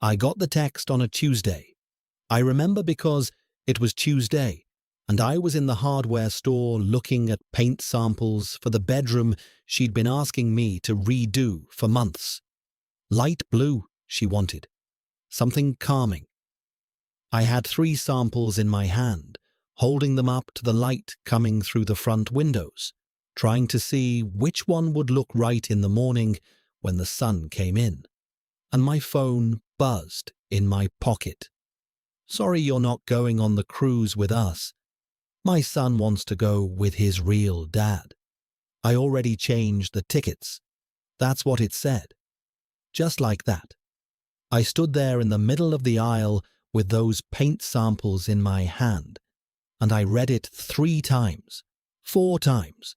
I got the text on a Tuesday. I remember because it was Tuesday, and I was in the hardware store looking at paint samples for the bedroom she'd been asking me to redo for months. Light blue, she wanted. Something calming. I had 3 samples in my hand, holding them up to the light coming through the front windows, trying to see which one would look right in the morning when the sun came in. And my phone buzzed in my pocket. Sorry you're not going on the cruise with us. My son wants to go with his real dad. I already changed the tickets. That's what it said. Just like that. I stood there in the middle of the aisle with those paint samples in my hand, and I read it 3 times, 4 times.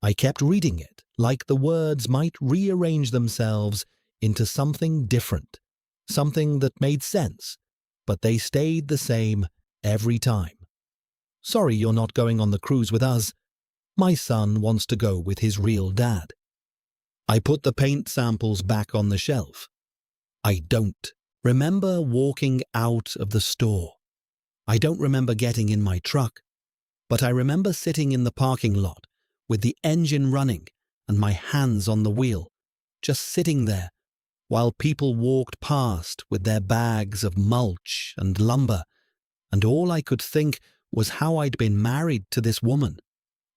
I kept reading it like the words might rearrange themselves into something different, something that made sense, but they stayed the same every time. Sorry you're not going on the cruise with us. My son wants to go with his real dad. I put the paint samples back on the shelf. I don't remember walking out of the store. I don't remember getting in my truck, but I remember sitting in the parking lot with the engine running and my hands on the wheel, just sitting there while people walked past with their bags of mulch and lumber, and all I could think was how I'd been married to this woman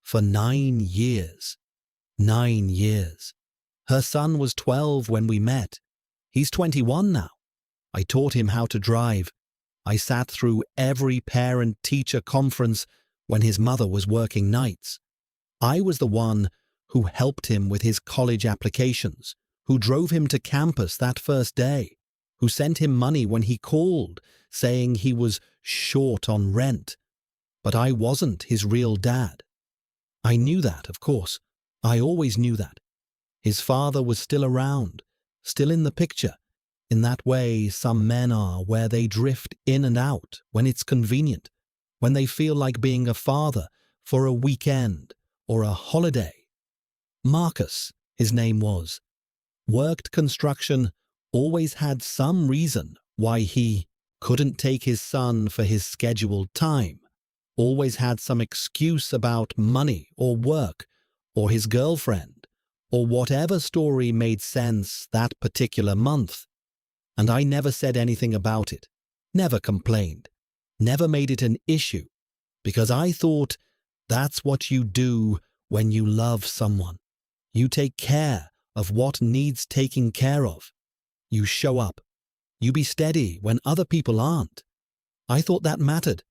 for 9 years. 9 years. Her son was 12 when we met. He's 21 now. I taught him how to drive. I sat through every parent-teacher conference when his mother was working nights. I was the one who helped him with his college applications, who drove him to campus that first day, who sent him money when he called, saying he was short on rent. But I wasn't his real dad. I knew that, of course. I always knew that. His father was still around, still in the picture, in that way some men are, where they drift in and out when it's convenient, when they feel like being a father for a weekend or a holiday. Marcus, his name was. Worked construction, always had some reason why he couldn't take his son for his scheduled time, always had some excuse about money or work or his girlfriend or whatever story made sense that particular month. And I never said anything about it, never complained, never made it an issue, because I thought that's what you do when you love someone. You take care of what needs taking care of. You show up. You be steady when other people aren't. I thought that mattered.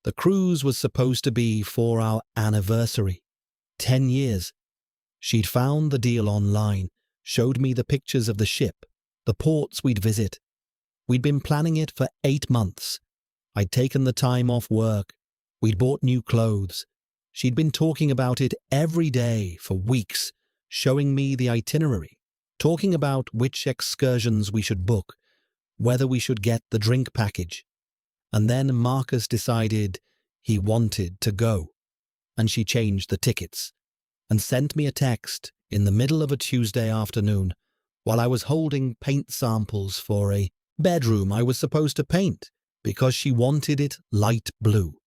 The cruise was supposed to be for our anniversary. 10 years. She'd found the deal online, showed me the pictures of the ship, the ports we'd visit. We'd been planning it for 8 months. I'd taken the time off work. We'd bought new clothes. She'd been talking about it every day for weeks, showing me the itinerary, talking about which excursions we should book, whether we should get the drink package. And then Marcus decided he wanted to go, and she changed the tickets and sent me a text in the middle of a Tuesday afternoon while I was holding paint samples for a bedroom I was supposed to paint because she wanted it light blue.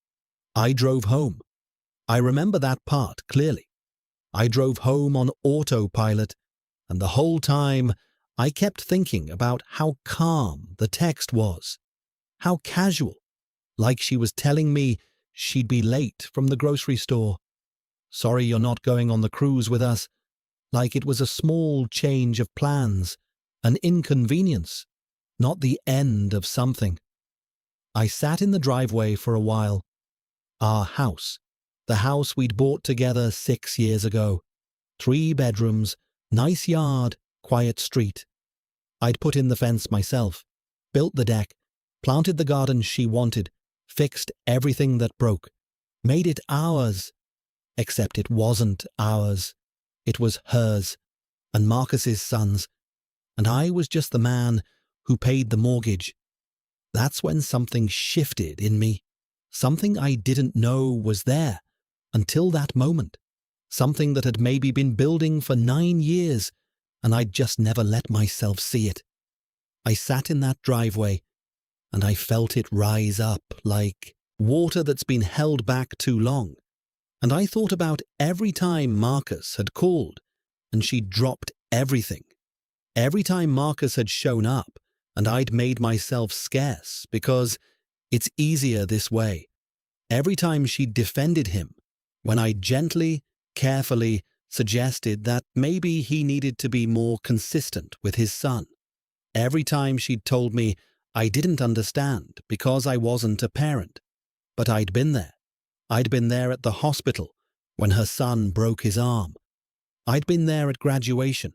I drove home. I remember that part clearly. I drove home on autopilot, and the whole time I kept thinking about how calm the text was, how casual, like she was telling me she'd be late from the grocery store. Sorry you're not going on the cruise with us, like it was a small change of plans, an inconvenience, not the end of something. I sat in the driveway for a while. Our house, the house we'd bought together 6 years ago. 3 bedrooms, nice yard, quiet street. I'd put in the fence myself, built the deck, planted the garden she wanted, fixed everything that broke, made it ours. Except it wasn't ours. It was hers, and Marcus's son's, and I was just the man who paid the mortgage. That's when something shifted in me, something I didn't know was there until that moment, something that had maybe been building for 9 years, and I'd just never let myself see it. I sat in that driveway and I felt it rise up like water that's been held back too long. And I thought about every time Marcus had called and she'd dropped everything. Every time Marcus had shown up and I'd made myself scarce because it's easier this way. Every time she'd defended him when I gently, carefully suggested that maybe he needed to be more consistent with his son. Every time she'd told me I didn't understand because I wasn't a parent. But I'd been there. I'd been there at the hospital when her son broke his arm. I'd been there at graduation.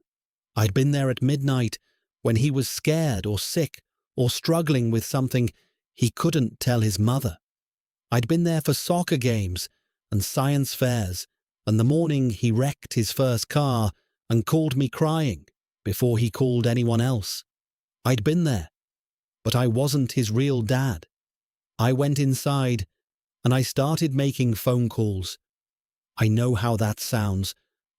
I'd been there at midnight when he was scared or sick or struggling with something he couldn't tell his mother. I'd been there for soccer games and science fairs and the morning he wrecked his first car and called me crying before he called anyone else. I'd been there, but I wasn't his real dad. I went inside and I started making phone calls. I know how that sounds.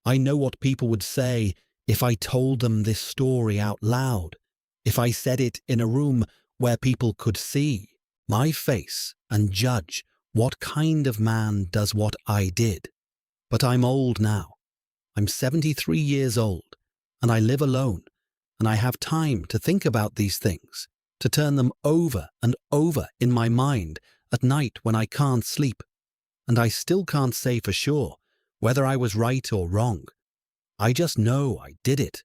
I know what people would say if I told them this story out loud, if I said it in a room where people could see my face and judge what kind of man does what I did. But I'm old now. I'm 73 years old, and I live alone, and I have time to think about these things, to turn them over and over in my mind at night when I can't sleep. And I still can't say for sure whether I was right or wrong. I just know I did it.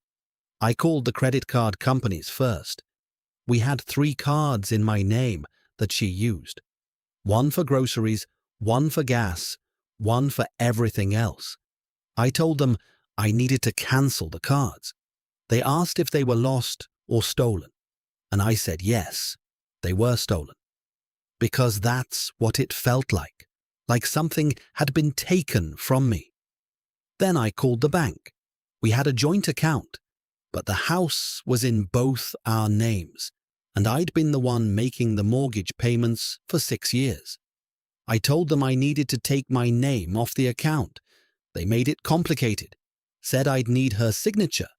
I called the credit card companies first. We had 3 cards in my name that she used. One for groceries, one for gas, one for everything else. I told them I needed to cancel the cards. They asked if they were lost or stolen, and I said yes, they were stolen. Because that's what it felt like something had been taken from me. Then I called the bank. We had a joint account, but the house was in both our names, and I'd been the one making the mortgage payments for 6 years. I told them I needed to take my name off the account. They made it complicated, said I'd need her signature,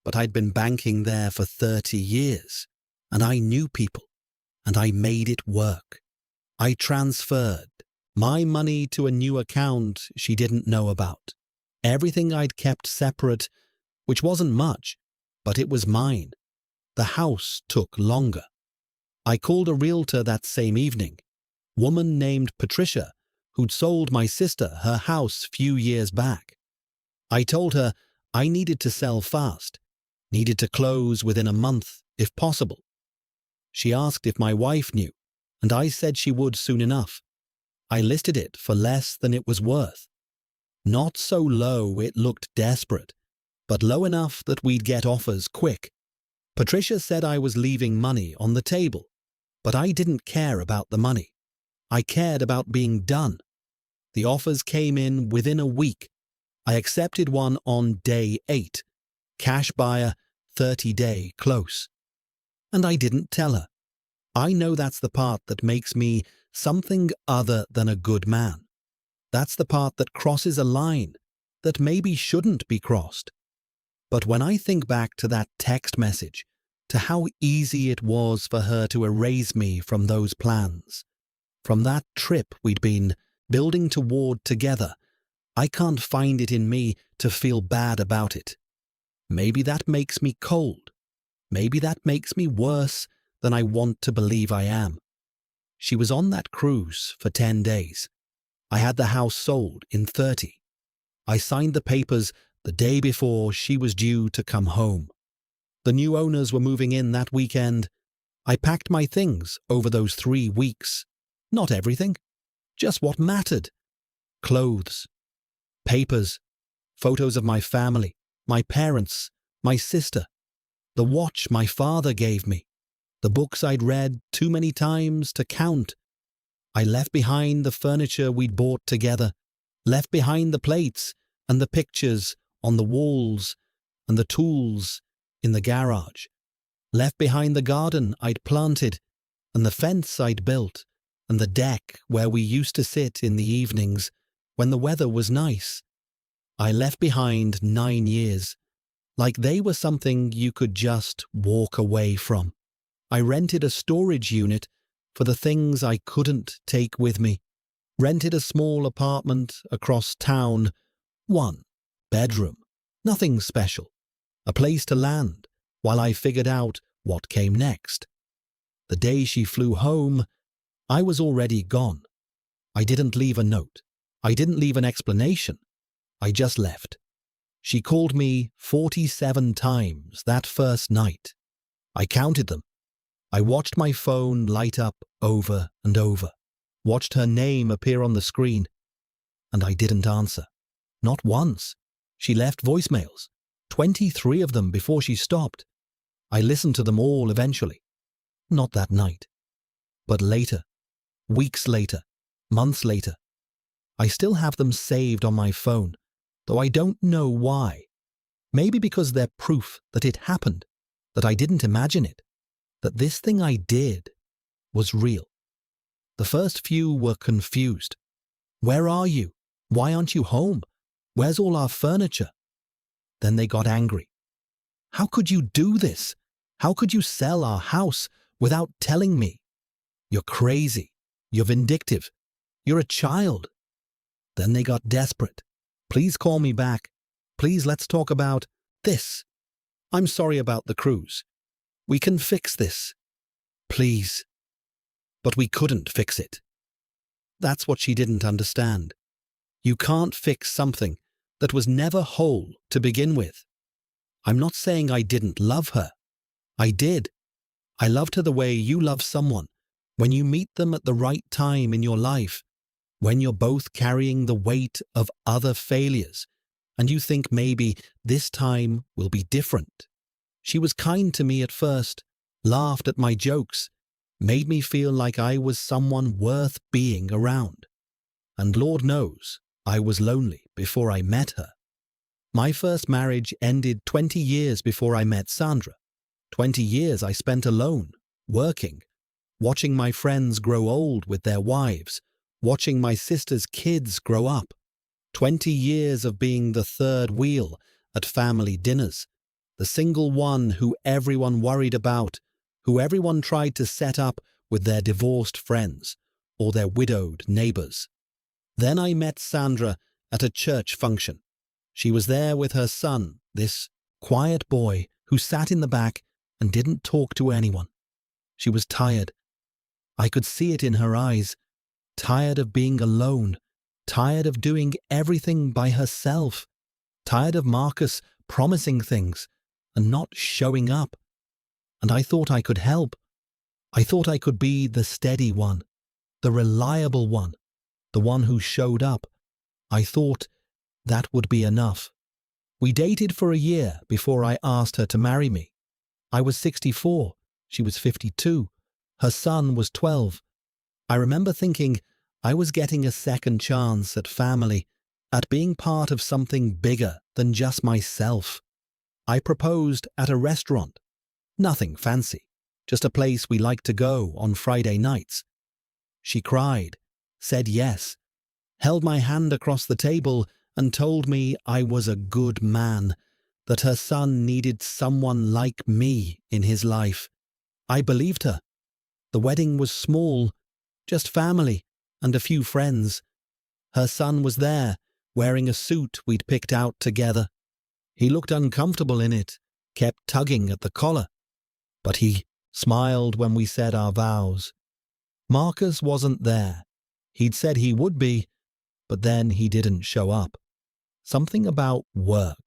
but I'd been banking there for 30 years, and I knew people, and I made it work. I transferred my money to a new account she didn't know about. Everything I'd kept separate, which wasn't much, but it was mine. The house took longer. I called a realtor that same evening, woman named Patricia, who'd sold my sister her house few years back. I told her I needed to sell fast, needed to close within a month if possible. She asked if my wife knew, and I said she would soon enough. I listed it for less than it was worth. Not so low it looked desperate, but low enough that we'd get offers quick. Patricia said I was leaving money on the table, but I didn't care about the money. I cared about being done. The offers came in within a week. I accepted one on day 8. Cash buyer, 30-day close. And I didn't tell her. I know that's the part that makes me something other than a good man. That's the part that crosses a line that maybe shouldn't be crossed. But when I think back to that text message, to how easy it was for her to erase me from those plans, from that trip we'd been building toward together, I can't find it in me to feel bad about it. Maybe that makes me cold. Maybe that makes me worse than I want to believe I am. She was on that cruise for 10 days. I had the house sold in 30. I signed the papers the day before she was due to come home. The new owners were moving in that weekend. I packed my things over those 3 weeks. Not everything, just what mattered. Clothes, papers, photos of my family, my parents, my sister, the watch my father gave me, the books I'd read too many times to count. I left behind the furniture we'd bought together, left behind the plates and the pictures on the walls and the tools in the garage, left behind the garden I'd planted and the fence I'd built and the deck where we used to sit in the evenings when the weather was nice. I left behind 9 years, like they were something you could just walk away from. I rented a storage unit for the things I couldn't take with me. Rented a small apartment across town. 1 bedroom. Nothing special. A place to land while I figured out what came next. The day she flew home, I was already gone. I didn't leave a note. I didn't leave an explanation. I just left. She called me 47 times that first night. I counted them. I watched my phone light up over and over, watched her name appear on the screen, and I didn't answer. Not once. She left voicemails, 23 of them before she stopped. I listened to them all eventually. Not that night, but later, weeks later, months later. I still have them saved on my phone, though I don't know why. Maybe because they're proof that it happened, that I didn't imagine it, that this thing I did was real. The first few were confused. Where are you? Why aren't you home? Where's all our furniture? Then they got angry. How could you do this? How could you sell our house without telling me? You're crazy. You're vindictive. You're a child. Then they got desperate. Please call me back. Please, let's talk about this. I'm sorry about the cruise. We can fix this. Please. But we couldn't fix it. That's what she didn't understand. You can't fix something that was never whole to begin with. I'm not saying I didn't love her. I did. I loved her the way you love someone, when you meet them at the right time in your life, when you're both carrying the weight of other failures, and you think maybe this time will be different. She was kind to me at first, laughed at my jokes, made me feel like I was someone worth being around. And Lord knows, I was lonely before I met her. My first marriage ended 20 years before I met Sandra. 20 years I spent alone, working, watching my friends grow old with their wives, watching my sister's kids grow up. 20 years of being the third wheel at family dinners, the single one who everyone worried about, who everyone tried to set up with their divorced friends or their widowed neighbors. Then I met Sandra at a church function. She was there with her son, this quiet boy who sat in the back and didn't talk to anyone. She was tired. I could see it in her eyes. Tired of being alone. Tired of doing everything by herself. Tired of Marcus promising things and not showing up. And I thought I could help. I thought I could be the steady one, the reliable one, the one who showed up. I thought that would be enough. We dated for a year before I asked her to marry me. I was 64. She was 52. Her son was 12. I remember thinking I was getting a second chance at family, at being part of something bigger than just myself. I proposed at a restaurant. Nothing fancy, just a place we liked to go on Friday nights. She cried, said yes, held my hand across the table and told me I was a good man, that her son needed someone like me in his life. I believed her. The wedding was small, just family and a few friends. Her son was there, wearing a suit we'd picked out together. He looked uncomfortable in it, kept tugging at the collar. But he smiled when we said our vows. Marcus wasn't there. He'd said he would be, but then he didn't show up. Something about work.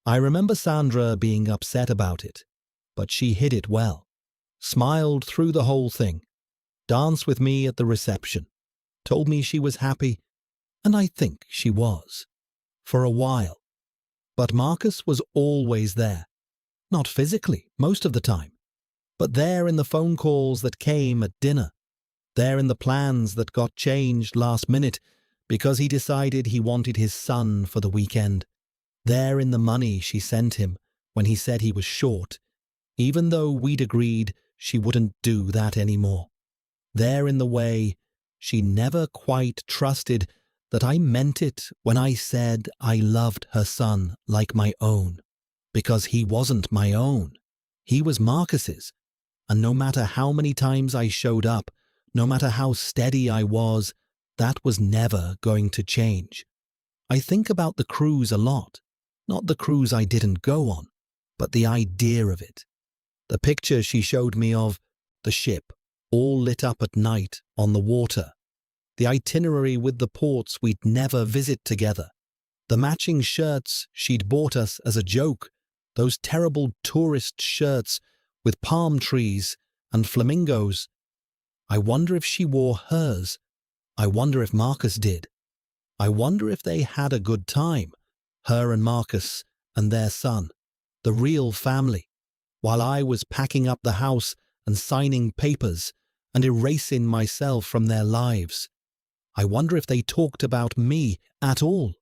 I remember Sandra being upset about it, but she hid it well. Smiled through the whole thing. Danced with me at the reception. Told me she was happy, and I think she was. For a while. But Marcus was always there. Not physically, most of the time. But there in the phone calls that came at dinner. There in the plans that got changed last minute because he decided he wanted his son for the weekend. There in the money she sent him when he said he was short, even though we'd agreed she wouldn't do that anymore. There in the way she never quite trusted that I meant it when I said I loved her son like my own. Because he wasn't my own. He was Marcus's. And no matter how many times I showed up, no matter how steady I was, that was never going to change. I think about the cruise a lot. Not the cruise I didn't go on, but the idea of it. The picture she showed me of the ship, all lit up at night on the water. The itinerary with the ports we'd never visit together. The matching shirts she'd bought us as a joke. Those terrible tourist shirts with palm trees and flamingos. I wonder if she wore hers. I wonder if Marcus did. I wonder if they had a good time, her and Marcus and their son, the real family, while I was packing up the house and signing papers and erasing myself from their lives. I wonder if they talked about me at all.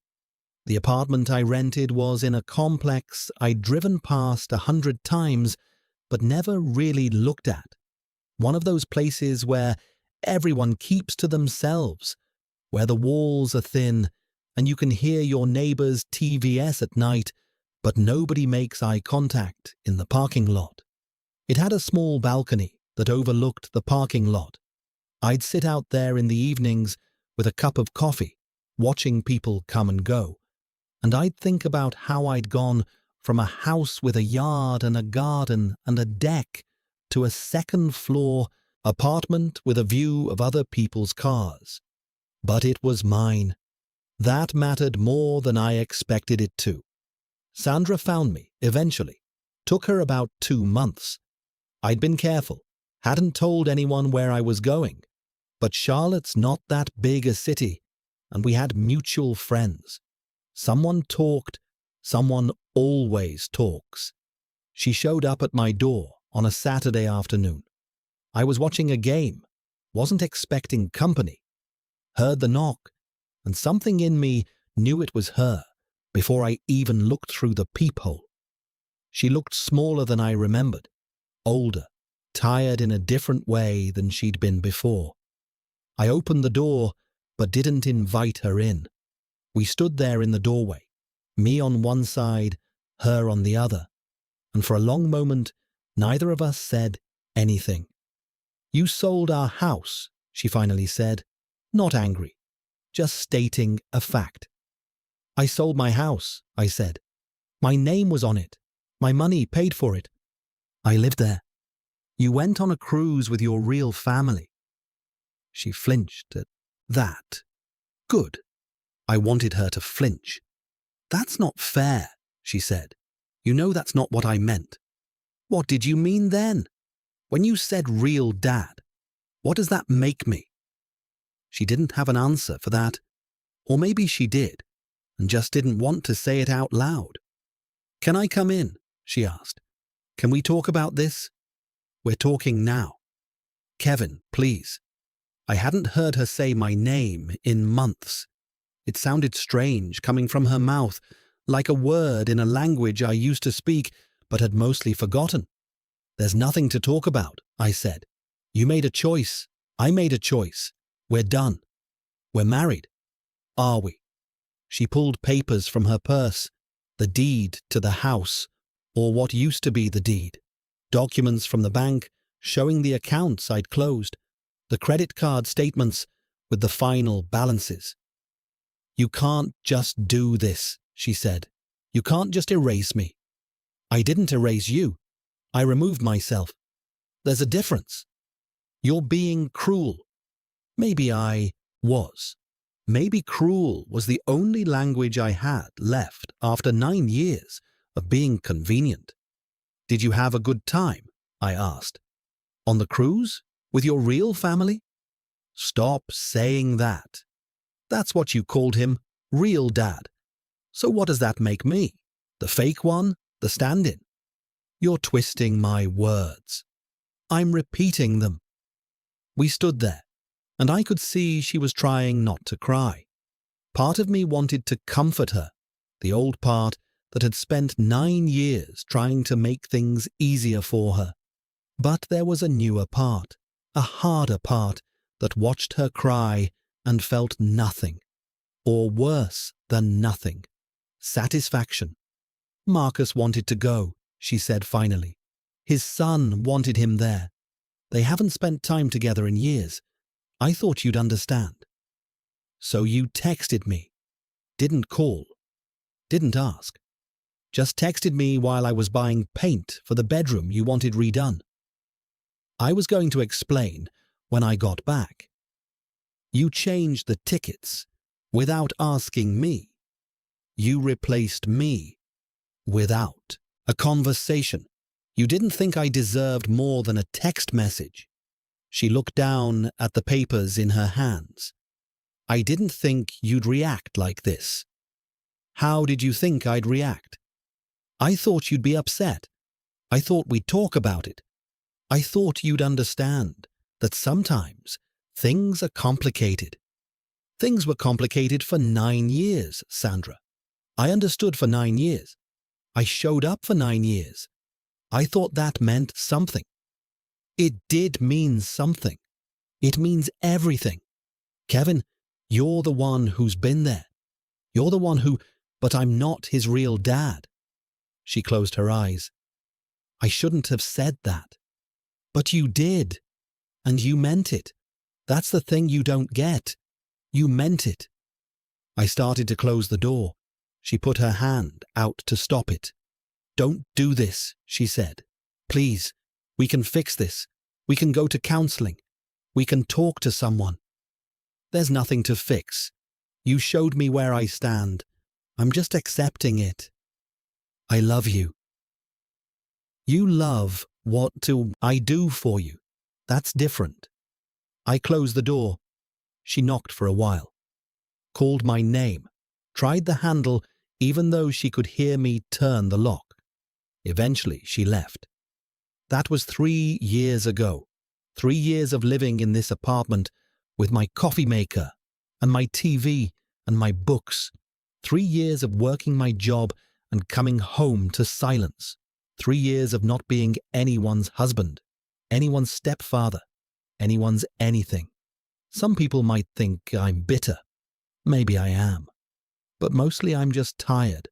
The apartment I rented was in a complex I'd driven past 100 times but never really looked at. One of those places where everyone keeps to themselves, where the walls are thin and you can hear your neighbor's TVS at night, but nobody makes eye contact in the parking lot. It had a small balcony that overlooked the parking lot. I'd sit out there in the evenings with a cup of coffee, watching people come and go, and I'd think about how I'd gone from a house with a yard and a garden and a deck to a second-floor apartment with a view of other people's cars. But it was mine. That mattered more than I expected it to. Sandra found me, eventually. Took her about 2 months. I'd been careful, hadn't told anyone where I was going. But Charlotte's not that big a city, and we had mutual friends. Someone talked, someone always talks. She showed up at my door on a Saturday afternoon. I was watching a game, wasn't expecting company. Heard the knock, and something in me knew it was her before I even looked through the peephole. She looked smaller than I remembered, older, tired in a different way than she'd been before. I opened the door, but didn't invite her in. We stood there in the doorway, me on one side, her on the other, and for a long moment, neither of us said anything. "You sold our house," she finally said, not angry, just stating a fact. "I sold my house," I said. "My name was on it. My money paid for it. I lived there. You went on a cruise with your real family." She flinched at that. Good. I wanted her to flinch. "That's not fair," she said. "You know that's not what I meant." "What did you mean then? When you said real dad, what does that make me?" She didn't have an answer for that. Or maybe she did, and just didn't want to say it out loud. "Can I come in?" she asked. "Can we talk about this?" "We're talking now." "Kevin, please." I hadn't heard her say my name in months. It sounded strange coming from her mouth, like a word in a language I used to speak but had mostly forgotten. "There's nothing to talk about," I said. "You made a choice. I made a choice. We're done. We're married. Are we?" She pulled papers from her purse, the deed to the house, or what used to be the deed, documents from the bank showing the accounts I'd closed, the credit card statements with the final balances. "You can't just do this," she said. "You can't just erase me." "I didn't erase you. I removed myself. There's a difference. You're being cruel." Maybe I was. Maybe cruel was the only language I had left after 9 years of being convenient. "Did you have a good time?" I asked. "On the cruise? With your real family?" "Stop saying that. That's what you called him, real dad. So what does that make me? The fake one? The stand-in?" "You're twisting my words." "I'm repeating them." We stood there, and I could see she was trying not to cry. Part of me wanted to comfort her, the old part that had spent 9 years trying to make things easier for her. But there was a newer part, a harder part, that watched her cry and felt nothing, or worse than nothing, satisfaction. "Marcus wanted to go," she said finally. "His son wanted him there. They haven't spent time together in years. I thought you'd understand. So you texted me. Didn't call. Didn't ask. Just texted me while I was buying paint for the bedroom you wanted redone. I was going to explain when I got back. You changed the tickets without asking me. You replaced me without a conversation. You didn't think I deserved more than a text message. She looked down at the papers in her hands. I didn't think you'd react like this. How did you think I'd react? I thought you'd be upset. I thought we'd talk about it. I thought you'd understand that sometimes things are complicated. Things were complicated for 9 years, Sandra. I understood for 9 years. I showed up for 9 years. I thought that meant something. It did mean something. It means everything. Kevin, you're the one who's been there. You're the one who, but I'm not his real dad. She closed her eyes. I shouldn't have said that. But you did. And you meant it. That's the thing you don't get. You meant it. I started to close the door. She put her hand out to stop it. Don't do this, she said. Please, we can fix this. We can go to counseling. We can talk to someone. There's nothing to fix. You showed me where I stand. I'm just accepting it. I love you. You love what I do for you. That's different. I closed the door. She knocked for a while. Called my name. Tried the handle even though she could hear me turn the lock. Eventually she left. That was 3 years ago. 3 years of living in this apartment with my coffee maker and my TV and my books. 3 years of working my job and coming home to silence. 3 years of not being anyone's husband, anyone's stepfather, anyone's anything. Some people might think I'm bitter. Maybe I am. But mostly I'm just tired.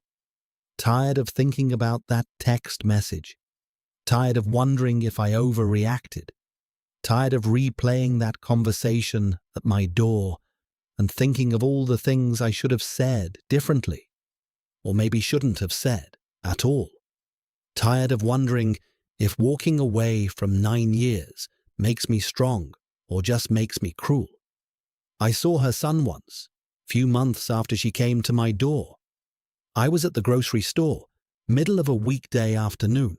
Tired of thinking about that text message. Tired of wondering if I overreacted. Tired of replaying that conversation at my door and thinking of all the things I should have said differently, or maybe shouldn't have said at all. Tired of wondering if walking away from 9 years makes me strong or just makes me cruel. I saw her son once, few months after she came to my door. I was at the grocery store, middle of a weekday afternoon,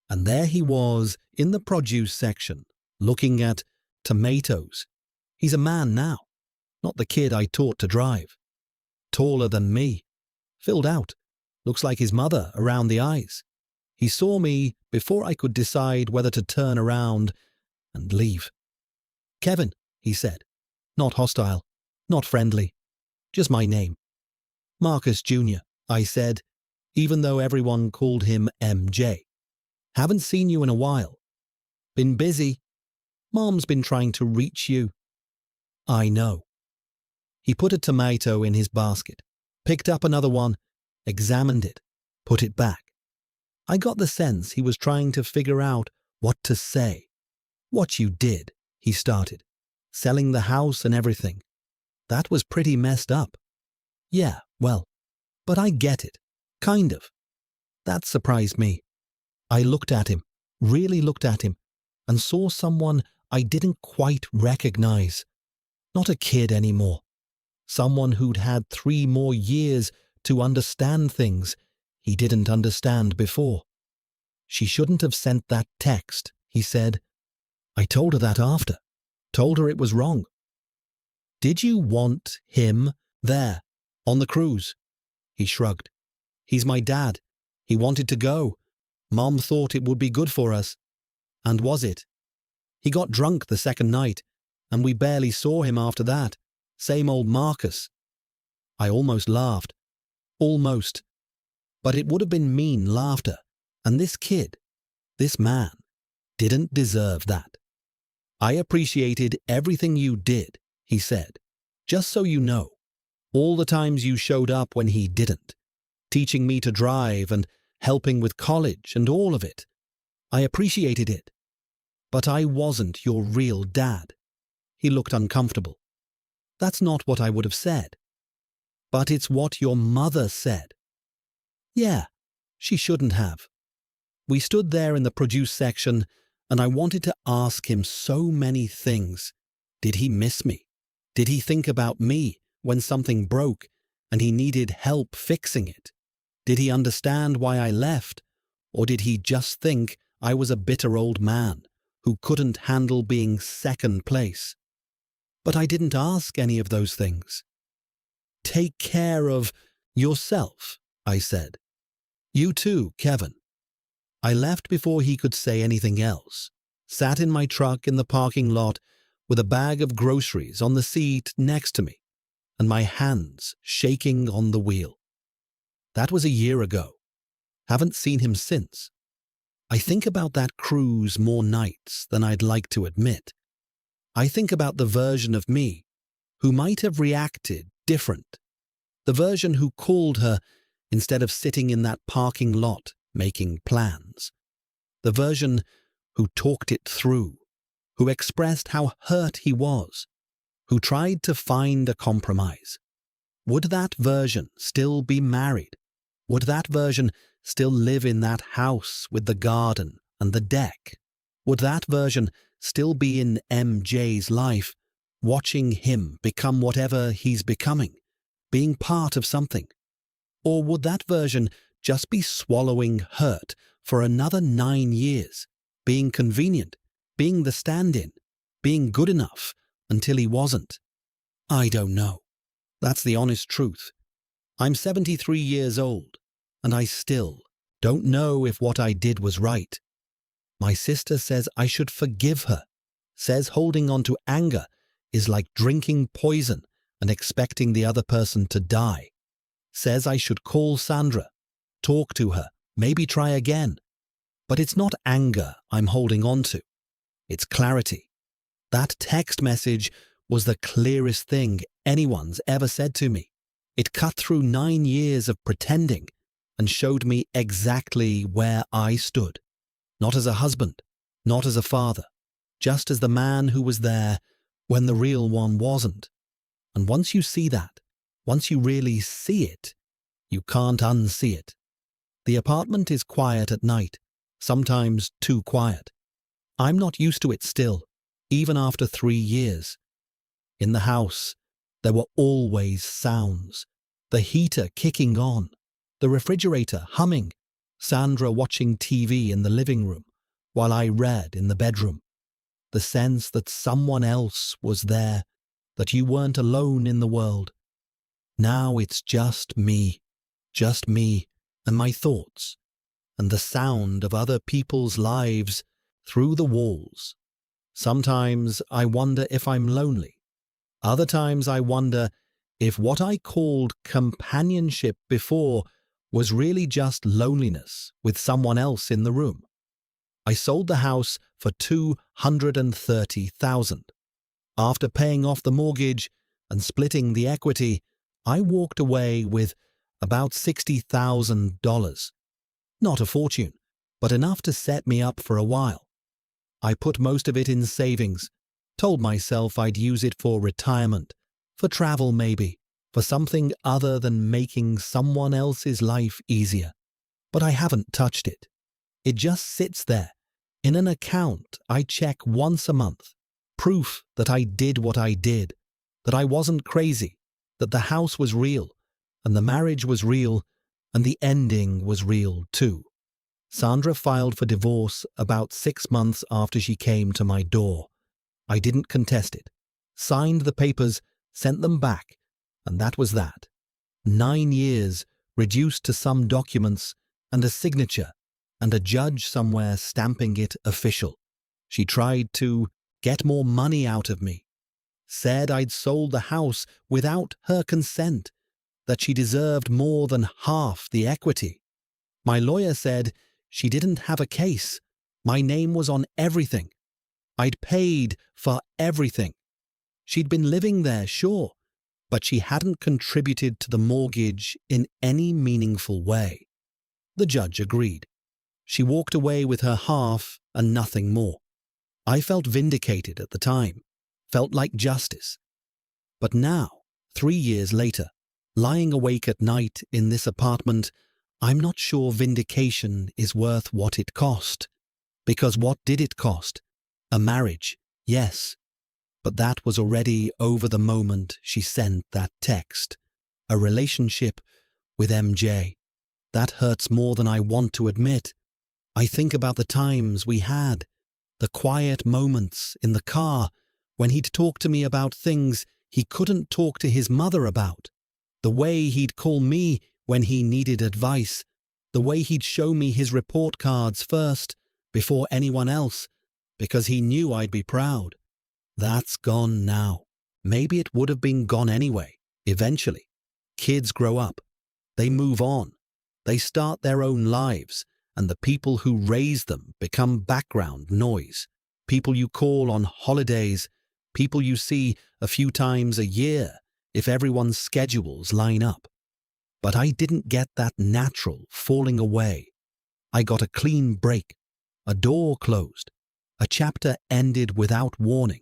and there he was in the produce section, looking at tomatoes. He's a man now, not the kid I taught to drive. Taller than me, filled out, looks like his mother around the eyes. He saw me before I could decide whether to turn around and leave. Kevin, he said, not hostile, not friendly, just my name. Marcus Jr., I said, even though everyone called him MJ. Haven't seen you in a while. Been busy. Mom's been trying to reach you. I know. He put a tomato in his basket, picked up another one, examined it, put it back. I got the sense he was trying to figure out what to say. What you did, he started. Selling the house and everything. That was pretty messed up. Yeah, well, but I get it. Kind of. That surprised me. I looked at him, really looked at him, and saw someone I didn't quite recognize. Not a kid anymore. Someone who'd had 3 more years to understand things he didn't understand before. She shouldn't have sent that text, he said. I told her that after. Told her it was wrong. Did you want him there, on the cruise? He shrugged. He's my dad. He wanted to go. Mom thought it would be good for us. And was it? He got drunk the second night, and we barely saw him after that. Same old Marcus. I almost laughed. Almost. But it would have been mean laughter, and this kid, this man, didn't deserve that. I appreciated everything you did, he said. Just so you know, all the times you showed up when he didn't, teaching me to drive and helping with college and all of it. I appreciated it. But I wasn't your real dad. He looked uncomfortable. That's not what I would have said. But it's what your mother said. Yeah, she shouldn't have. We stood there in the produce section, and I wanted to ask him so many things. Did he miss me? Did he think about me when something broke and he needed help fixing it? Did he understand why I left? Or did he just think I was a bitter old man who couldn't handle being second place? But I didn't ask any of those things. Take care of yourself, I said. You too, Kevin. I left before he could say anything else, sat in my truck in the parking lot with a bag of groceries on the seat next to me, and my hands shaking on the wheel. That was a year ago. Haven't seen him since. I think about that cruise more nights than I'd like to admit. I think about the version of me who might have reacted different. The version who called her instead of sitting in that parking lot making plans. The version who talked it through, who expressed how hurt he was, who tried to find a compromise. Would that version still be married? Would that version still live in that house with the garden and the deck? Would that version still be in MJ's life, watching him become whatever he's becoming, being part of something? Or would that version just be swallowing hurt for another 9 years, being convenient, being the stand-in, being good enough until he wasn't? I don't know. That's the honest truth. I'm 73 years old, and I still don't know if what I did was right. My sister says I should forgive her, says holding on to anger is like drinking poison and expecting the other person to die. Says I should call Sandra, talk to her, maybe try again. But it's not anger I'm holding on to. It's clarity. That text message was the clearest thing anyone's ever said to me. It cut through 9 years of pretending and showed me exactly where I stood. Not as a husband, not as a father, just as the man who was there when the real one wasn't. And once you see that, once you really see it, you can't unsee it. The apartment is quiet at night, sometimes too quiet. I'm not used to it still, even after 3 years. In the house, there were always sounds. The heater kicking on, the refrigerator humming, Sandra watching TV in the living room, while I read in the bedroom. The sense that someone else was there, that you weren't alone in the world. Now it's just me and my thoughts, and the sound of other people's lives through the walls. Sometimes I wonder if I'm lonely. Other times I wonder if what I called companionship before was really just loneliness with someone else in the room. I sold the house for $230,000. After paying off the mortgage and splitting the equity, I walked away with about $60,000. Not a fortune, but enough to set me up for a while. I put most of it in savings, told myself I'd use it for retirement, for travel maybe, for something other than making someone else's life easier. But I haven't touched it. It just sits there, in an account I check once a month. Proof that I did what I did, that I wasn't crazy, that the house was real, and the marriage was real, and the ending was real too. Sandra filed for divorce about 6 months after she came to my door. I didn't contest it, signed the papers, sent them back, and that was that. 9 years reduced to some documents and a signature, and a judge somewhere stamping it official. She tried to get more money out of me. Said I'd sold the house without her consent, that she deserved more than half the equity. My lawyer said she didn't have a case. My name was on everything. I'd paid for everything. She'd been living there, sure, but she hadn't contributed to the mortgage in any meaningful way. The judge agreed. She walked away with her half and nothing more. I felt vindicated at the time, felt like justice. But now, 3 years later, lying awake at night in this apartment, I'm not sure vindication is worth what it cost. Because what did it cost? A marriage, yes. But that was already over the moment she sent that text. A relationship with MJ. That hurts more than I want to admit. I think about the times we had, the quiet moments in the car when he'd talk to me about things he couldn't talk to his mother about, the way he'd call me when he needed advice, the way he'd show me his report cards first, before anyone else, because he knew I'd be proud. That's gone now. Maybe it would have been gone anyway, eventually. Kids grow up. They move on. They start their own lives, and the people who raise them become background noise. People you call on holidays, people you see a few times a year, if everyone's schedules line up. But I didn't get that natural falling away. I got a clean break. A door closed. A chapter ended without warning.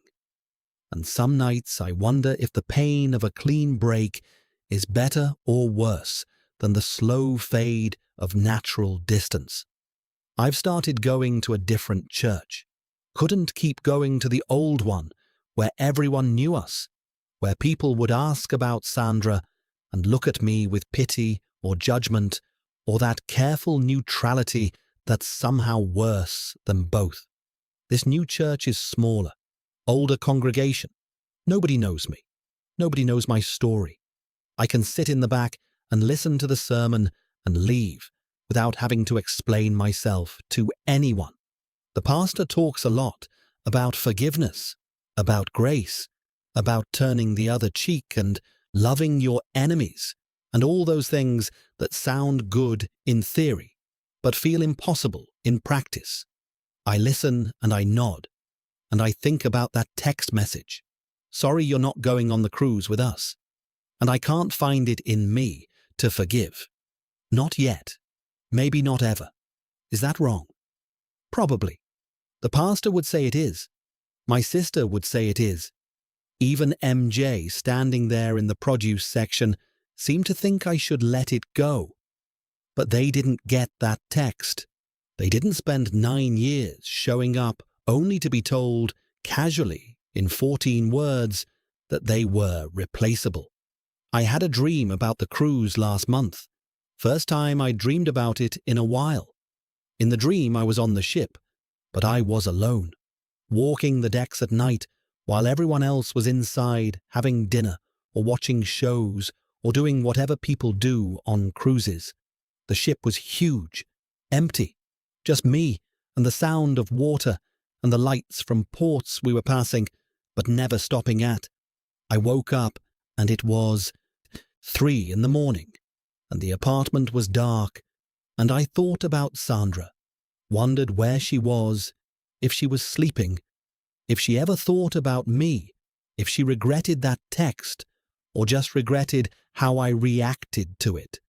And some nights I wonder if the pain of a clean break is better or worse than the slow fade of natural distance. I've started going to a different church. Couldn't keep going to the old one, where everyone knew us, where people would ask about Sandra and look at me with pity or judgment, or that careful neutrality that's somehow worse than both. This new church is smaller, older congregation. Nobody knows me. Nobody knows my story. I can sit in the back and listen to the sermon and leave without having to explain myself to anyone. The pastor talks a lot about forgiveness, about grace, about turning the other cheek and loving your enemies, and all those things that sound good in theory, but feel impossible in practice. I listen and I nod, and I think about that text message. Sorry you're not going on the cruise with us. And I can't find it in me to forgive. Not yet. Maybe not ever. Is that wrong? Probably. The pastor would say it is. My sister would say it is. Even MJ, standing there in the produce section, seemed to think I should let it go. But they didn't get that text. They didn't spend 9 years showing up only to be told, casually, in 14 words, that they were replaceable. I had a dream about the cruise last month. First time I dreamed about it in a while. In the dream I was on the ship, but I was alone, walking the decks at night while everyone else was inside having dinner or watching shows or doing whatever people do on cruises. The ship was huge, empty, just me and the sound of water and the lights from ports we were passing, but never stopping at. I woke up and it was 3 in the morning, and the apartment was dark, and I thought about Sandra, wondered where she was, if she was sleeping, if she ever thought about me, if she regretted that text, or just regretted how I reacted to it.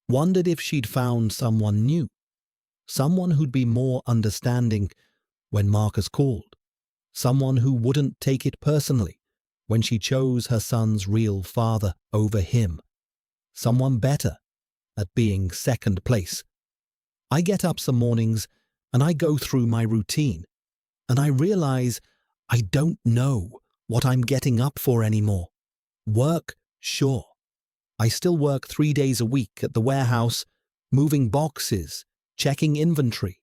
Wondered if she'd found someone new, someone who'd be more understanding when Marcus called, someone who wouldn't take it personally when she chose her son's real father over him, someone better at being second place. I get up some mornings and I go through my routine, and I realize I don't know what I'm getting up for anymore. Work, sure. I still work 3 days a week at the warehouse, moving boxes, checking inventory,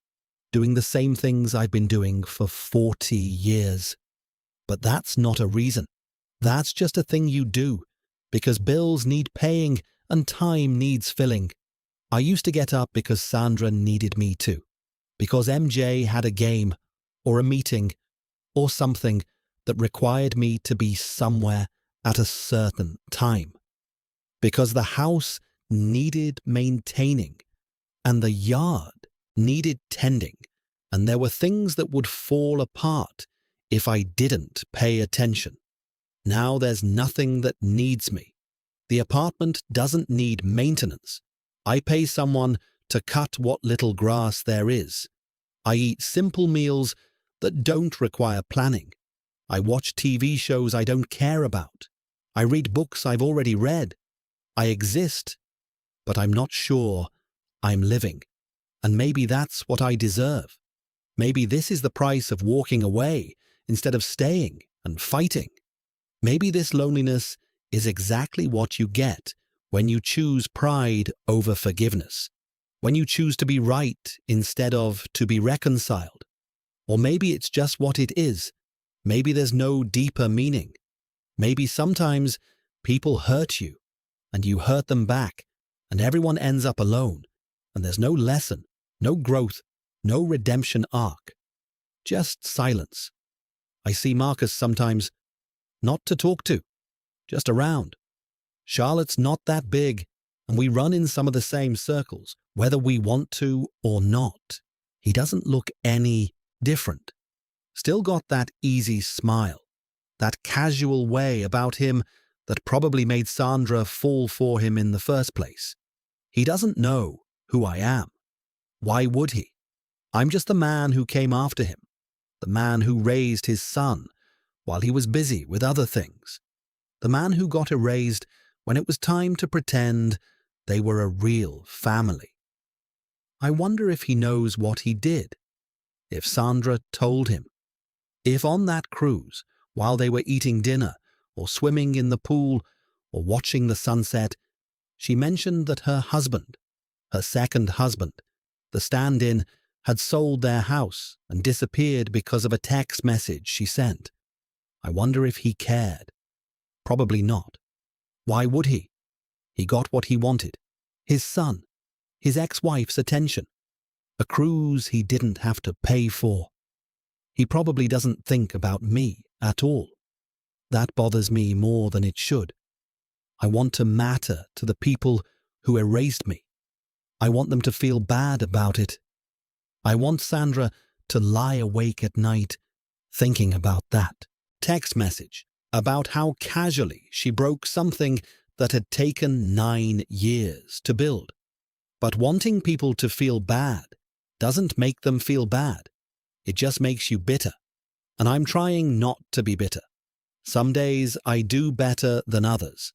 doing the same things I've been doing for 40 years. But that's not a reason. That's just a thing you do, because bills need paying and time needs filling. I used to get up because Sandra needed me to, because MJ had a game, or a meeting, or something that required me to be somewhere at a certain time, because the house needed maintaining, and the yard needed tending, and there were things that would fall apart if I didn't pay attention. Now there's nothing that needs me. The apartment doesn't need maintenance. I pay someone to cut what little grass there is. I eat simple meals that don't require planning. I watch TV shows I don't care about. I read books I've already read. I exist, but I'm not sure I'm living. And maybe that's what I deserve. Maybe this is the price of walking away instead of staying and fighting. Maybe this loneliness is exactly what you get when you choose pride over forgiveness, when you choose to be right instead of to be reconciled. Or maybe it's just what it is. Maybe there's no deeper meaning. Maybe sometimes people hurt you and you hurt them back and everyone ends up alone and there's no lesson, no growth, no redemption arc. Just silence. I see Marcus sometimes, not to talk to, just around. Charlotte's not that big, and we run in some of the same circles, whether we want to or not. He doesn't look any different. Still got that easy smile, that casual way about him that probably made Sandra fall for him in the first place. He doesn't know who I am. Why would he? I'm just the man who came after him, the man who raised his son while he was busy with other things, the man who got erased when it was time to pretend they were a real family. I wonder if he knows what he did, if Sandra told him, if on that cruise, while they were eating dinner or swimming in the pool or watching the sunset, she mentioned that her husband, her second husband, the stand-in, had sold their house and disappeared because of a text message she sent. I wonder if he cared. Probably not. Why would he? He got what he wanted. His son, his ex-wife's attention. A cruise he didn't have to pay for. He probably doesn't think about me at all. That bothers me more than it should. I want to matter to the people who erased me. I want them to feel bad about it. I want Sandra to lie awake at night thinking about that text message, about how casually she broke something that had taken 9 years to build. But wanting people to feel bad doesn't make them feel bad. It just makes you bitter. And I'm trying not to be bitter. Some days I do better than others.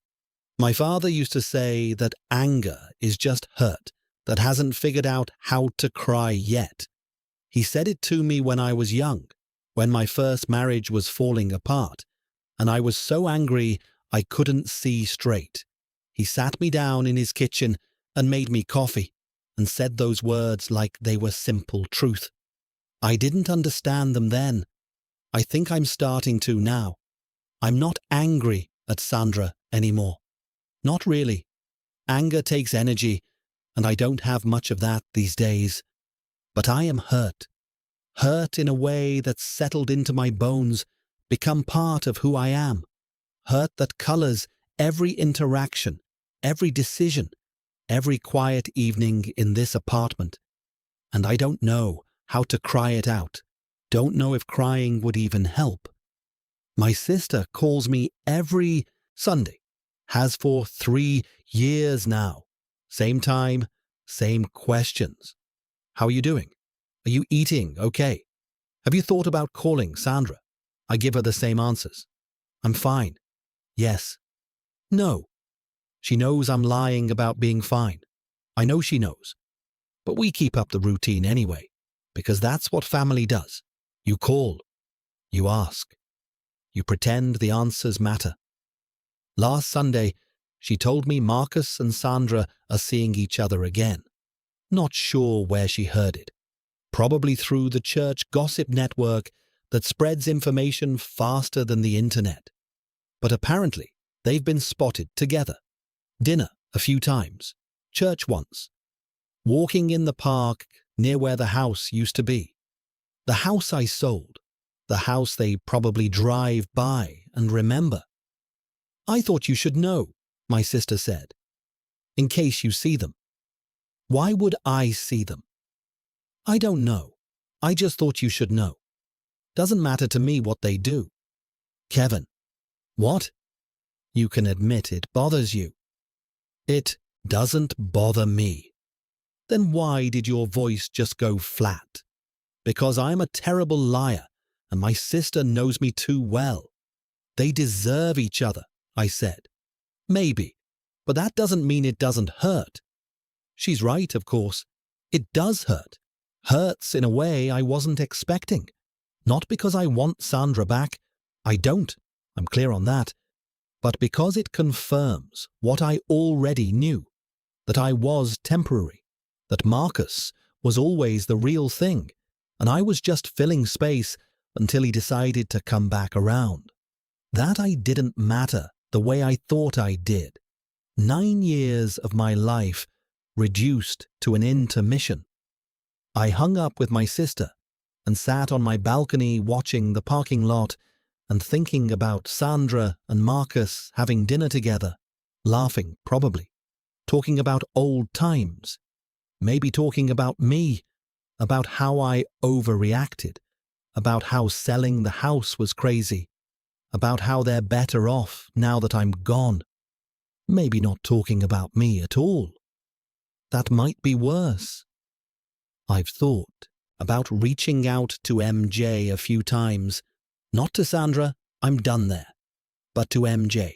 My father used to say that anger is just hurt that hasn't figured out how to cry yet. He said it to me when I was young, when my first marriage was falling apart, and I was so angry I couldn't see straight. He sat me down in his kitchen and made me coffee, and said those words like they were simple truth. I didn't understand them then. I think I'm starting to now. I'm not angry at Sandra anymore. Not really. Anger takes energy, and I don't have much of that these days. But I am hurt. Hurt in a way that's settled into my bones, become part of who I am. Hurt that colors every interaction, every decision, every quiet evening in this apartment. And I don't know how to cry it out. Don't know if crying would even help. My sister calls me every Sunday. Has for 3 years now. Same time, same questions. How are you doing? Are you eating okay? Have you thought about calling Sandra? I give her the same answers. I'm fine. Yes. No. She knows I'm lying about being fine. I know she knows. But we keep up the routine anyway, because that's what family does. You call. You ask. You pretend the answers matter. Last Sunday, she told me Marcus and Sandra are seeing each other again. Not sure where she heard it. Probably through the church gossip network that spreads information faster than the internet. But apparently, they've been spotted together. Dinner a few times. Church once. Walking in the park near where the house used to be. The house I sold. The house they probably drive by and remember. I thought you should know, my sister said. In case you see them. Why would I see them? I don't know. I just thought you should know. Doesn't matter to me what they do. Kevin. What? You can admit it bothers you. It doesn't bother me. Then why did your voice just go flat? Because I'm a terrible liar and my sister knows me too well. They deserve each other, I said. Maybe, but that doesn't mean it doesn't hurt. She's right, of course. It does hurt. Hurts in a way I wasn't expecting. Not because I want Sandra back. I don't. I'm clear on that. But because it confirms what I already knew, that I was temporary, that Marcus was always the real thing, and I was just filling space until he decided to come back around. That I didn't matter the way I thought I did. 9 years of my life reduced to an intermission. I hung up with my sister and sat on my balcony watching the parking lot and thinking about Sandra and Marcus having dinner together, laughing probably, talking about old times, maybe talking about me, about how I overreacted, about how selling the house was crazy, about how they're better off now that I'm gone. Maybe not talking about me at all. That might be worse. I've thought about reaching out to MJ a few times, not to Sandra, I'm done there, but to MJ,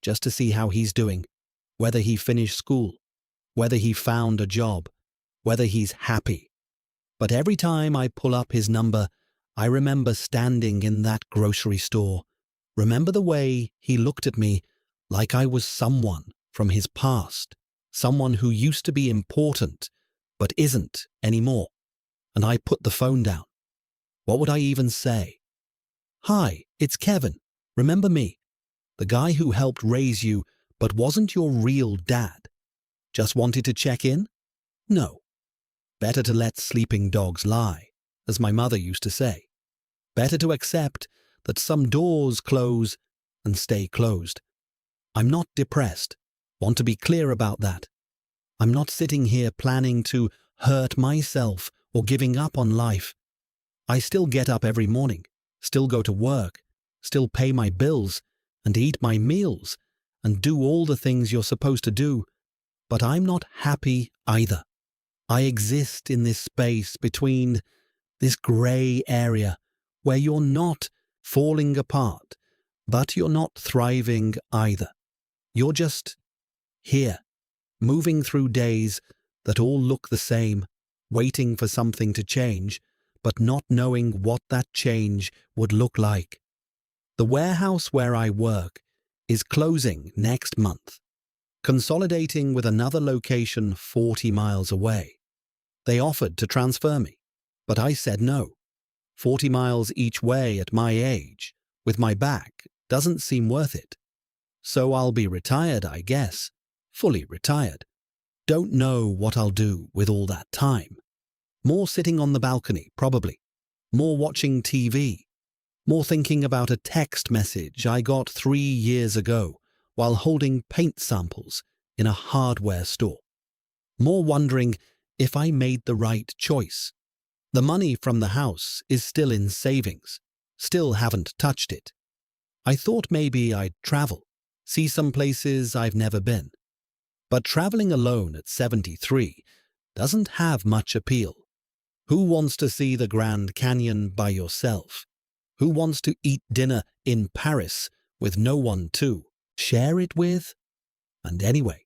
just to see how he's doing, whether he finished school, whether he found a job, whether he's happy. But every time I pull up his number, I remember standing in that grocery store, remember the way he looked at me like I was someone from his past, someone who used to be important, but isn't anymore. And I put the phone down. What would I even say? Hi, it's Kevin. Remember me? The guy who helped raise you but wasn't your real dad. Just wanted to check in? No. Better to let sleeping dogs lie, as my mother used to say. Better to accept that some doors close and stay closed. I'm not depressed. Want to be clear about that. I'm not sitting here planning to hurt myself or giving up on life. I still get up every morning, still go to work, still pay my bills and eat my meals and do all the things you're supposed to do, but I'm not happy either. I exist in this space between this grey area where you're not falling apart, but you're not thriving either. You're just here, moving through days that all look the same, waiting for something to change, but not knowing what that change would look like. The warehouse where I work is closing next month, consolidating with another location 40 miles away. They offered to transfer me, but I said no. 40 miles each way at my age, with my back, doesn't seem worth it. So I'll be retired, I guess. Fully retired. Don't know what I'll do with all that time. More sitting on the balcony, probably. More watching TV. More thinking about a text message I got 3 years ago while holding paint samples in a hardware store. More wondering if I made the right choice. The money from the house is still in savings. Still haven't touched it. I thought maybe I'd travel, see some places I've never been. But traveling alone at 73 doesn't have much appeal. Who wants to see the Grand Canyon by yourself? Who wants to eat dinner in Paris with no one to share it with? And anyway,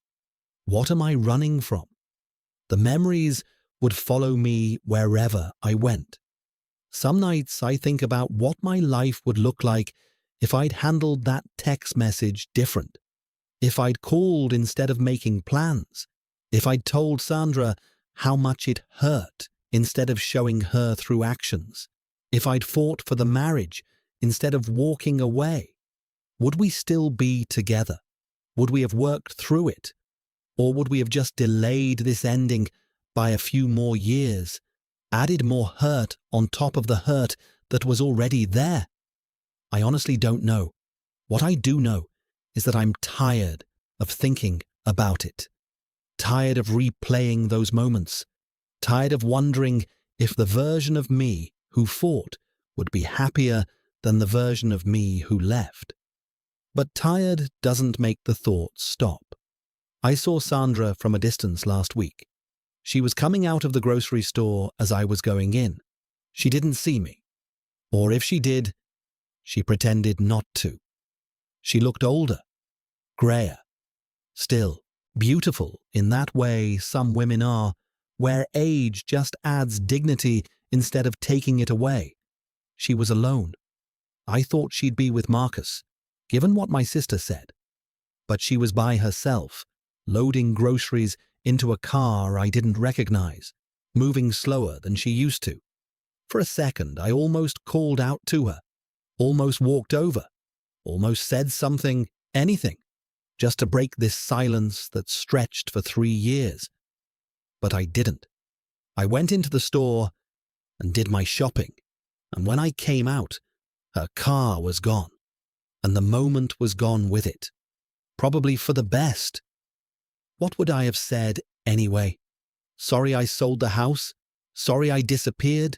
what am I running from? The memories would follow me wherever I went. Some nights I think about what my life would look like if I'd handled that text message different. If I'd called instead of making plans. If I'd told Sandra how much it hurt instead of showing her through actions. If I'd fought for the marriage instead of walking away. Would we still be together? Would we have worked through it? Or would we have just delayed this ending by a few more years, added more hurt on top of the hurt that was already there? I honestly don't know. What I do know is that I'm tired of thinking about it. Tired of replaying those moments. Tired of wondering if the version of me who fought would be happier than the version of me who left. But tired doesn't make the thoughts stop. I saw Sandra from a distance last week. She was coming out of the grocery store as I was going in. She didn't see me. Or if she did, she pretended not to. She looked older, grayer, still beautiful in that way some women are, where age just adds dignity instead of taking it away. She was alone. I thought she'd be with Marcus, given what my sister said. But she was by herself, loading groceries into a car I didn't recognize, moving slower than she used to. For a second, I almost called out to her, almost walked over, almost said something, anything, just to break this silence that stretched for 3 years. But I didn't. I went into the store and did my shopping, and when I came out, her car was gone, and the moment was gone with it. Probably for the best. What would I have said anyway? Sorry I sold the house? Sorry I disappeared?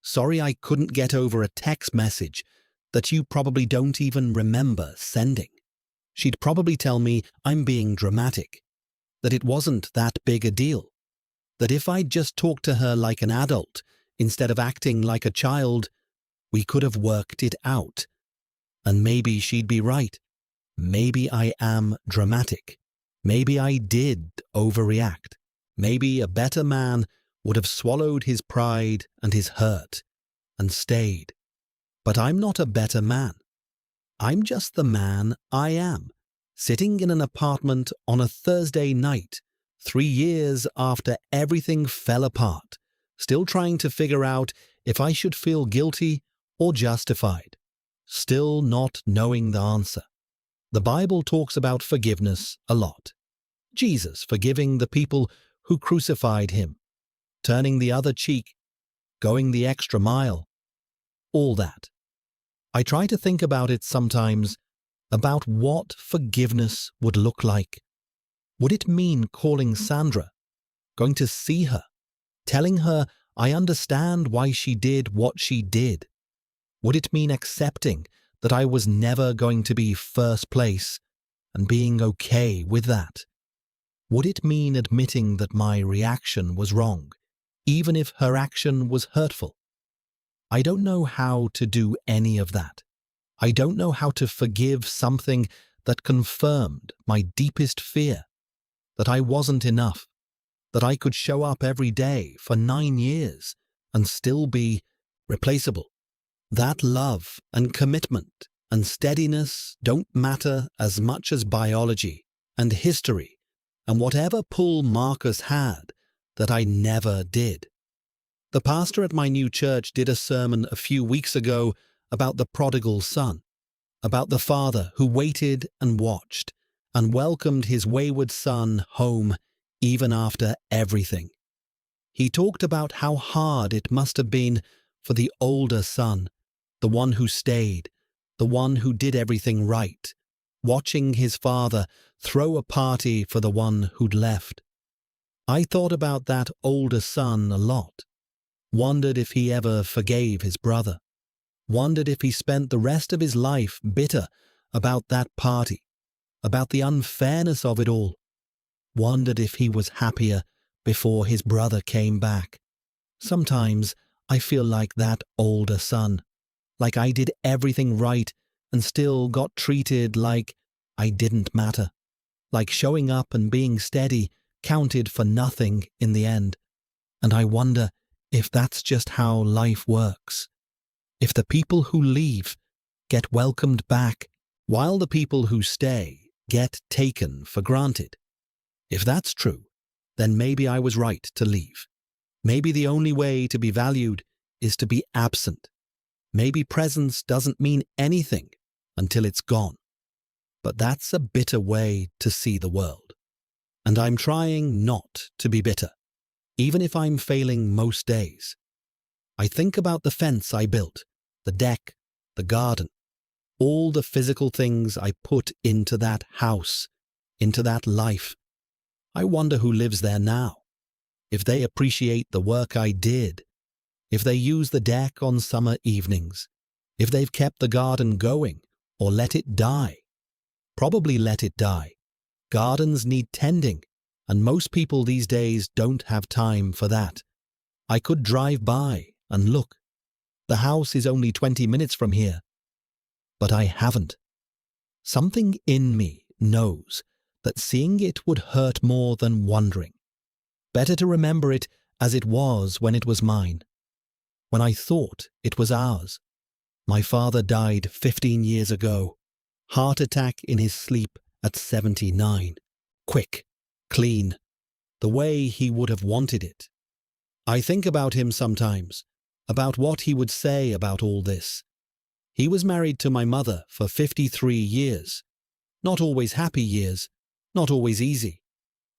Sorry I couldn't get over a text message that you probably don't even remember sending. She'd probably tell me I'm being dramatic, that it wasn't that big a deal, that if I'd just talked to her like an adult instead of acting like a child, we could have worked it out. And maybe she'd be right. Maybe I am dramatic. Maybe I did overreact. Maybe a better man would have swallowed his pride and his hurt and stayed. But I'm not a better man. I'm just the man I am, sitting in an apartment on a Thursday night, 3 years after everything fell apart, still trying to figure out if I should feel guilty or justified, still not knowing the answer. The Bible talks about forgiveness a lot. Jesus forgiving the people who crucified him, turning the other cheek, going the extra mile, all that. I try to think about it sometimes, about what forgiveness would look like. Would it mean calling Sandra, going to see her, telling her I understand why she did what she did? Would it mean accepting that I was never going to be first place and being okay with that? Would it mean admitting that my reaction was wrong, even if her action was hurtful? I don't know how to do any of that. I don't know how to forgive something that confirmed my deepest fear, that I wasn't enough, that I could show up every day for 9 years and still be replaceable. That love and commitment and steadiness don't matter as much as biology and history and whatever pull Marcus had that I never did. The pastor at my new church did a sermon a few weeks ago about the prodigal son, about the father who waited and watched and welcomed his wayward son home even after everything. He talked about how hard it must have been for the older son, the one who stayed, the one who did everything right, watching his father throw a party for the one who'd left. I thought about that older son a lot, wondered if he ever forgave his brother, wondered if he spent the rest of his life bitter about that party, about the unfairness of it all, wondered if he was happier before his brother came back. Sometimes I feel like that older son, like I did everything right and still got treated like I didn't matter, like showing up and being steady counted for nothing in the end. And I wonder if that's just how life works. If the people who leave get welcomed back, while the people who stay get taken for granted. If that's true, then maybe I was right to leave. Maybe the only way to be valued is to be absent. Maybe presence doesn't mean anything until it's gone. But that's a bitter way to see the world. And I'm trying not to be bitter, even if I'm failing most days. I think about the fence I built, the deck, the garden, all the physical things I put into that house, into that life. I wonder who lives there now, if they appreciate the work I did, if they use the deck on summer evenings, if they've kept the garden going or let it die. Probably let it die. Gardens need tending, and most people these days don't have time for that. I could drive by and look, The house is only 20 minutes from here. But I haven't. Something in me knows that seeing it would hurt more than wondering. Better to remember it as it was when it was mine. When I thought it was ours. My father died 15 years ago. Heart attack in his sleep at 79. Quick, clean, the way he would have wanted it. I think about him sometimes, about what he would say about all this. He was married to my mother for 53 years. Not always happy years, not always easy.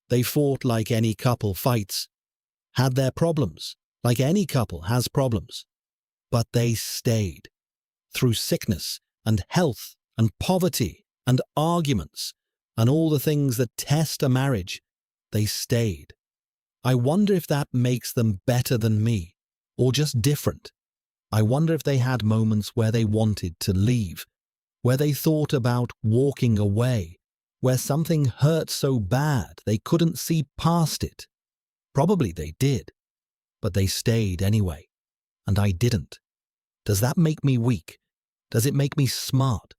They fought like any couple fights, had their problems, like any couple has problems. But they stayed. Through sickness and health and poverty and arguments and all the things that test a marriage, they stayed. I wonder if that makes them better than me, or just different. I wonder if they had moments where they wanted to leave, where they thought about walking away, where something hurt so bad they couldn't see past it. Probably they did, but they stayed anyway, and I didn't. Does that make me weak? Does it make me smart?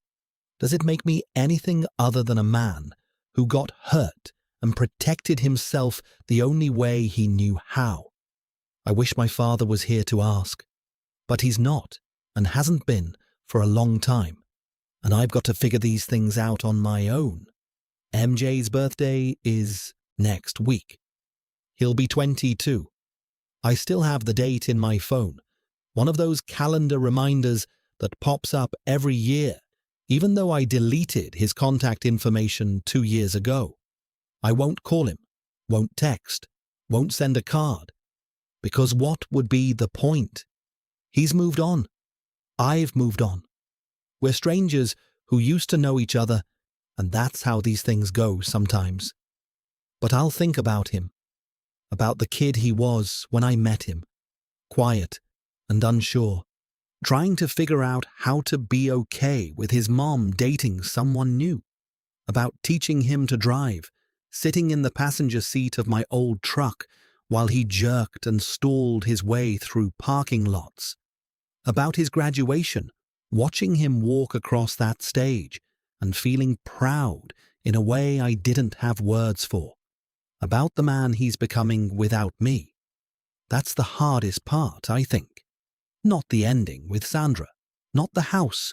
Does it make me anything other than a man who got hurt and protected himself the only way he knew how? I wish my father was here to ask, but he's not and hasn't been for a long time, and I've got to figure these things out on my own. MJ's birthday is next week. He'll be 22. I still have the date in my phone, one of those calendar reminders that pops up every year, even though I deleted his contact information 2 years ago. I won't call him, won't text, won't send a card, because what would be the point? He's moved on. I've moved on. We're strangers who used to know each other, and that's how these things go sometimes. But I'll think about him, about the kid he was when I met him, quiet and unsure, trying to figure out how to be okay with his mom dating someone new, about teaching him to drive, sitting in the passenger seat of my old truck while he jerked and stalled his way through parking lots, about his graduation, watching him walk across that stage and feeling proud in a way I didn't have words for, about the man he's becoming without me. That's the hardest part, I think. Not the ending with Sandra, not the house,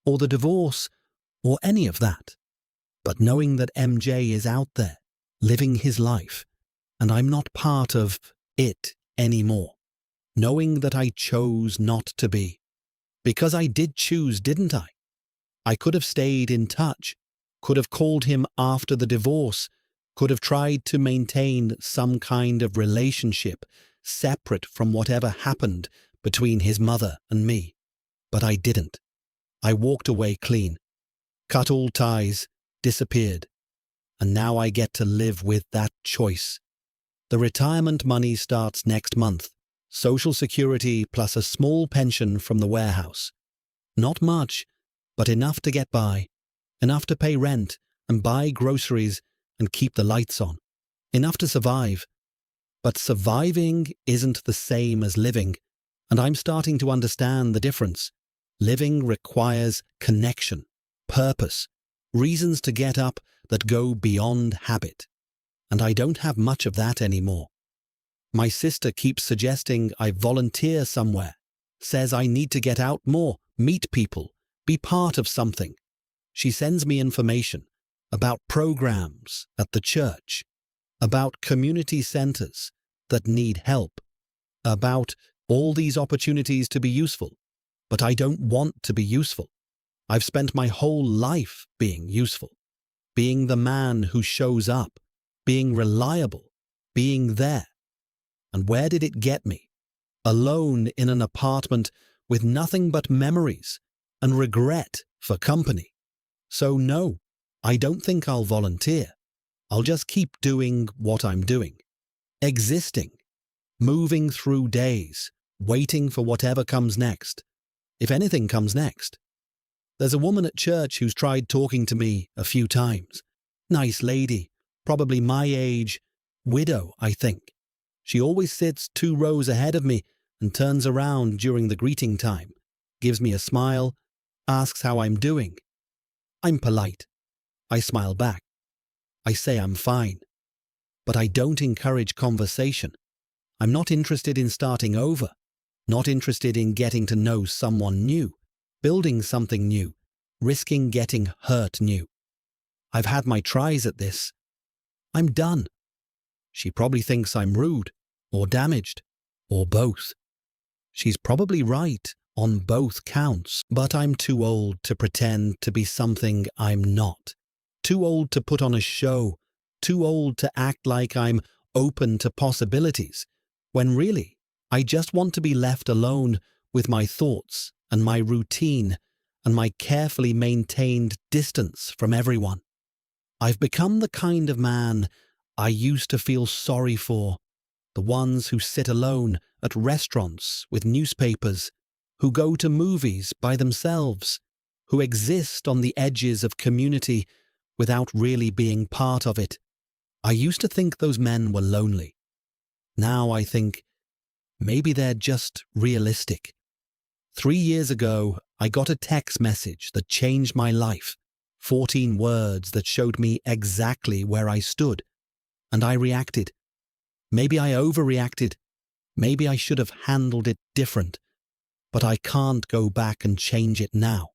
or the divorce, or any of that. But knowing that MJ is out there, living his life, and I'm not part of it anymore. Knowing that I chose not to be. Because I did choose, didn't I? I could have stayed in touch, could have called him after the divorce, could have tried to maintain some kind of relationship separate from whatever happened between his mother and me. But I didn't. I walked away clean, cut all ties, disappeared. And now I get to live with that choice. The retirement money starts next month. Social Security plus a small pension from the warehouse. Not much, but enough to get by. Enough to pay rent and buy groceries and keep the lights on. Enough to survive. But surviving isn't the same as living, and I'm starting to understand the difference. Living requires connection, purpose, reasons to get up that go beyond habit. And I don't have much of that anymore. My sister keeps suggesting I volunteer somewhere, says I need to get out more, meet people, be part of something. She sends me information about programs at the church, about community centers that need help, about all these opportunities to be useful. But I don't want to be useful. I've spent my whole life being useful, being the man who shows up, being reliable, being there. And where did it get me? Alone in an apartment with nothing but memories and regret for company. So no, I don't think I'll volunteer. I'll just keep doing what I'm doing. Existing. Moving through days, waiting for whatever comes next. If anything comes next. There's a woman at church who's tried talking to me a few times. Nice lady, probably my age, widow, I think. She always sits 2 rows ahead of me and turns around during the greeting time, gives me a smile, asks how I'm doing. I'm polite. I smile back. I say I'm fine. But I don't encourage conversation. I'm not interested in starting over, not interested in getting to know someone new, building something new, risking getting hurt new. I've had my tries at this. I'm done. She probably thinks I'm rude, or damaged, or both. She's probably right on both counts, but I'm too old to pretend to be something I'm not. Too old to put on a show, too old to act like I'm open to possibilities, when really, I just want to be left alone with my thoughts and my routine and my carefully maintained distance from everyone. I've become the kind of man I used to feel sorry for, the ones who sit alone at restaurants with newspapers, who go to movies by themselves, who exist on the edges of community without really being part of it. I used to think those men were lonely. Now I think maybe they're just realistic. 3 years ago, I got a text message that changed my life. 14 words that showed me exactly where I stood. And I reacted. Maybe I overreacted. Maybe I should have handled it different. But I can't go back and change it now.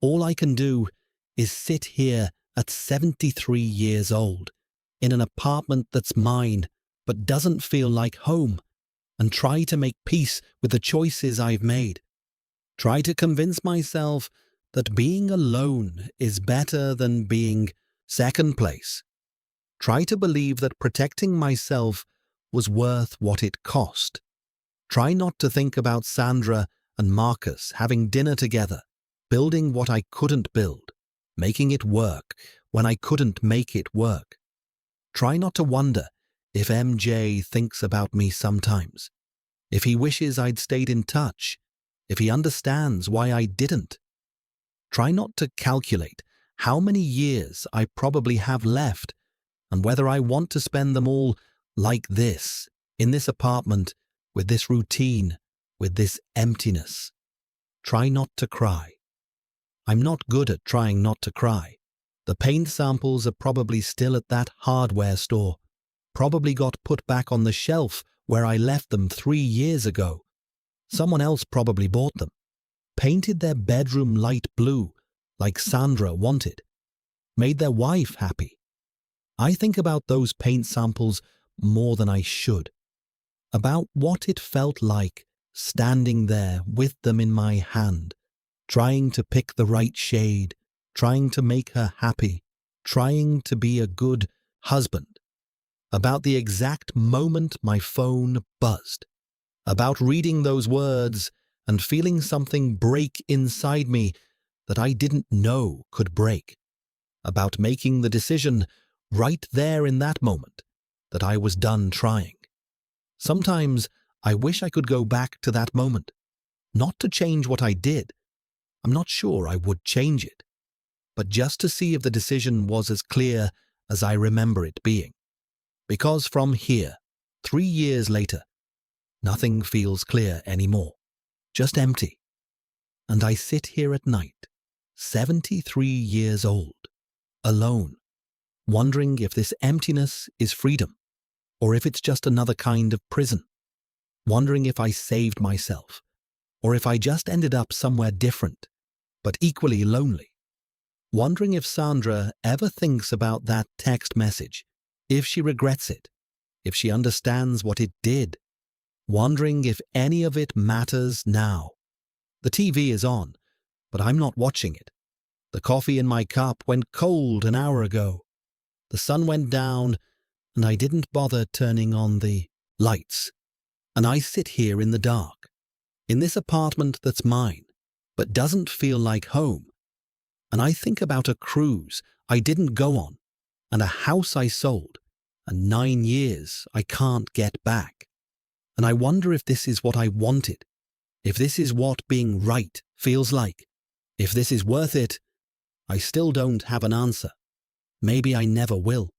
All I can do is sit here at 73 years old, in an apartment that's mine, but doesn't feel like home, and try to make peace with the choices I've made. Try to convince myself that being alone is better than being second place. Try to believe that protecting myself was worth what it cost. Try not to think about Sandra and Marcus having dinner together, building what I couldn't build, making it work when I couldn't make it work. Try not to wonder if MJ thinks about me sometimes, if he wishes I'd stayed in touch, if he understands why I didn't. Try not to calculate how many years I probably have left and whether I want to spend them all like this, in this apartment, with this routine, with this emptiness. Try not to cry. I'm not good at trying not to cry. The paint samples are probably still at that hardware store, probably got put back on the shelf where I left them 3 years ago. Someone else probably bought them, painted their bedroom light blue like Sandra wanted, made their wife happy. I think about those paint samples more than I should, about what it felt like standing there with them in my hand, trying to pick the right shade, trying to make her happy, trying to be a good husband, about the exact moment my phone buzzed, about reading those words and feeling something break inside me that I didn't know could break, about making the decision right there in that moment that I was done trying. Sometimes I wish I could go back to that moment, not to change what I did. I'm not sure I would change it, but just to see if the decision was as clear as I remember it being. Because from here, 3 years later, nothing feels clear anymore, just empty. And I sit here at night, 73 years old, alone, wondering if this emptiness is freedom, or if it's just another kind of prison, wondering if I saved myself, or if I just ended up somewhere different, but equally lonely, wondering if Sandra ever thinks about that text message, if she regrets it, if she understands what it did, wondering if any of it matters now. The TV is on, but I'm not watching it. The coffee in my cup went cold an hour ago. The sun went down, and I didn't bother turning on the lights. And I sit here in the dark, in this apartment that's mine, but doesn't feel like home. And I think about a cruise I didn't go on, and a house I sold, and 9 years I can't get back. And I wonder if this is what I wanted, if this is what being right feels like, if this is worth it. I still don't have an answer. Maybe I never will.